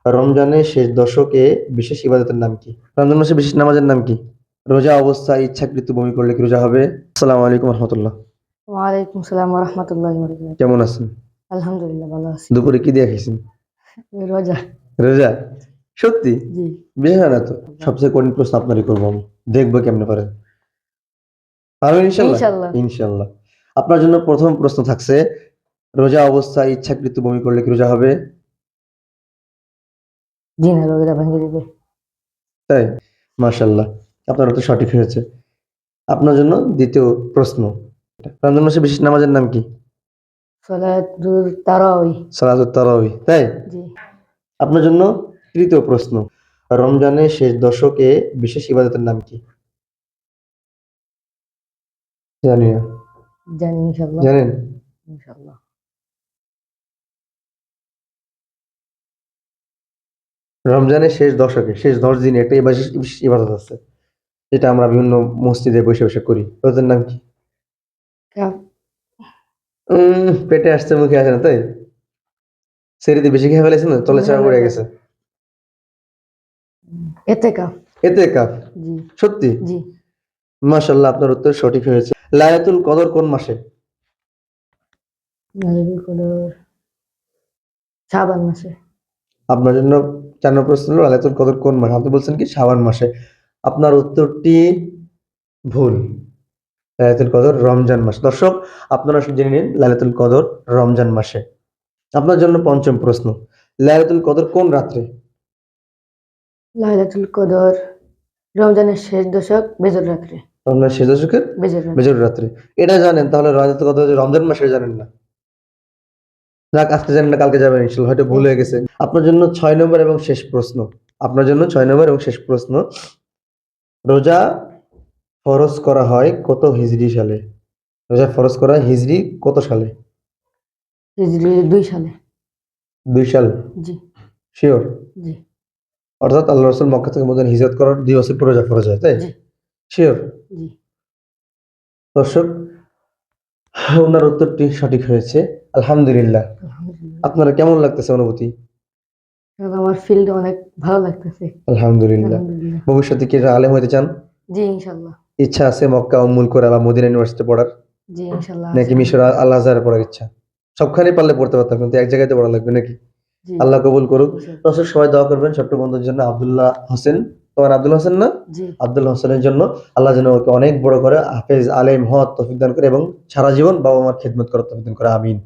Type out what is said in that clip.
রমজানের শেষ দশকে বিশেষ ইবাদতের নাম কি? রমজান মাসে বিশেষ নামাজের নাম কি? রোজা অবস্থায় ইচ্ছাকৃত বমি করলে কি রোজা হবে? আসসালামু আলাইকুম রহমতুল্লাহ। ওয়ালাইকুম সালাম ওয়া রাহমাতুল্লাহি ওয়া বারাকাতুহু। কেমন আছেন? আলহামদুলিল্লাহ ভালো আছি। দুপুরে কি দিয়ে খাইছেন? রোজা। রোজা? সত্যি? জি। বিয়ে হয় না তো? সবচেয়ে কঠিন প্রশ্ন আপনারই করবো আমি। দেখবো কেমনে পারেন। পারবেন ইনশাল্লাহ? ইনশাআল্লাহ। ইনশাল্লাহ। আপনার জন্য প্রথম প্রশ্ন থাকছে, রোজা অবস্থায় ইচ্ছাকৃত বমি করলে কি রোজা হবে? জি না, রোজা ভেঙে দিবে। তাই? মাশাআল্লাহ। আপনার উত্তর সঠিক হয়েছে। আপনার জন্য দ্বিতীয় প্রশ্ন। রমজান মাসে বিশেষ নামাজের নাম কি? সালাতুল তারাওয়িহ। সালাতুত তারাওয়িহ। তাই? জি। আপনার জন্য তৃতীয় প্রশ্ন। রমজানের শেষ দশকে বিশেষ ইবাদতের নাম কি? জানি না। জানি ইনশাআল্লাহ। জানেন? ইনশাআল্লাহ। রমজানের শেষ দশকে, শেষ 10 দিনে একটা বিশেষ ইবাদত আছে। যেটা আমরা বিভিন্ন মসজিদে বসে, বসে করি। ওটার নাম কি? কাফ। পেটে আসছে মুখে আসে না, তাই? সেহরিতে বেশি খেয়ে ফেলেছেন না? তলে চাপা পড়ে গেছে। এতেকাফ। ইতিকাফ। জি। সত্যি? জি। মাশাআল্লাহ, আপনার উত্তর সঠিক হয়েছে। লাইলাতুল কদর কোন মাসে? লাইলাতুল কদর শাবান মাসে। আপনার জন্য ৪ নম্বর প্রশ্ন হলো লাইলাতুল কদর কোন মাসে? আপনি বলছেন কি শাবান মাসে। আপনার উত্তরটি ভুল। লাইলাতুল কদর রমজান মাস। দর্শক, আপনারা জেনে নিন লাইলাতুল কদর রমজান মাসে। আপনার জন্য পঞ্চম প্রশ্ন। লাইলাতুল কদর কোন রাত্রে? লাইলাতুল কদর রমজানের শেষ দশক বেজর রাত্রে। রমজান শেষ দশকের বেজর রাত্রে। বেজর রাত্রে। এটা জানেন, তাহলে লাইলাতুল কদর যে রমজান মাসে জানেন না। যাক, আজকে জানেন না, কালকে যাবেন ইনশাআল্লাহ। হয়তো ভুল হয়ে গেছে। আপনার জন্য ৬ নম্বর এবং শেষ প্রশ্ন। আপনার জন্য ৬ নম্বর এবং শেষ প্রশ্ন। রোজা ফরজ করা হয় কত হিজরি সালে? রোজা ফরজ করা হয় হিজরি কত সালে? হিজরি 2 সালে। 2 সাল? জি। শিওর? জি। অর্থাৎ আল্লাহ রাসূল মক্কা থেকে মদিনা হিজরত করার 2 বছর পরে রোজা ফরজ হয়, তাই? জি। শিওর? জি। দর্শক, ওনার উত্তরটি সঠিক হয়েছে। আলহামদুলিল্লাহ। আলহামদুলিল্লাহ। আপনার কেমন লাগতেছে অনুভূতি? এখন আমার ফিল্ড অনেক ভালো লাগতেছে। আলহামদুলিল্লাহ। আলহামদুলিল্লাহ। ভবিষ্যতে কি আলেম হতে চান? জি ইনশাআল্লাহ। ইচ্ছা আছে মক্কা, উম্মুল কোরা বা মদিনা ইউনিভার্সিটি পড়ার? জি ইনশাআল্লাহ নাকি আছে। মিশর আল আজহারে পড়ার ইচ্ছা? সবখানেই পারলে পড়তে পারতাম, কিন্তু এক জায়গাতে পড়া লাগবে নাকি? জি। আল্লাহ কবুল করুক। ইনশাআল্লাহ। দর্শক, সবাই দোয়া করবেন ছোট্ট বন্ধুর জন্য, আব্দুল্লাহ হোসেন। তোমার আব্দুল হোসেন না? জি। আব্দুল হোসেনের জন্য আল্লাহ যেন ওকে অনেক বড় করে হাফেজ, আলেম হওয়ার তৌফিক দান করে এবং সারা জীবন বাবা মার খেদমত করার তৌফিক দান করে। আমিন।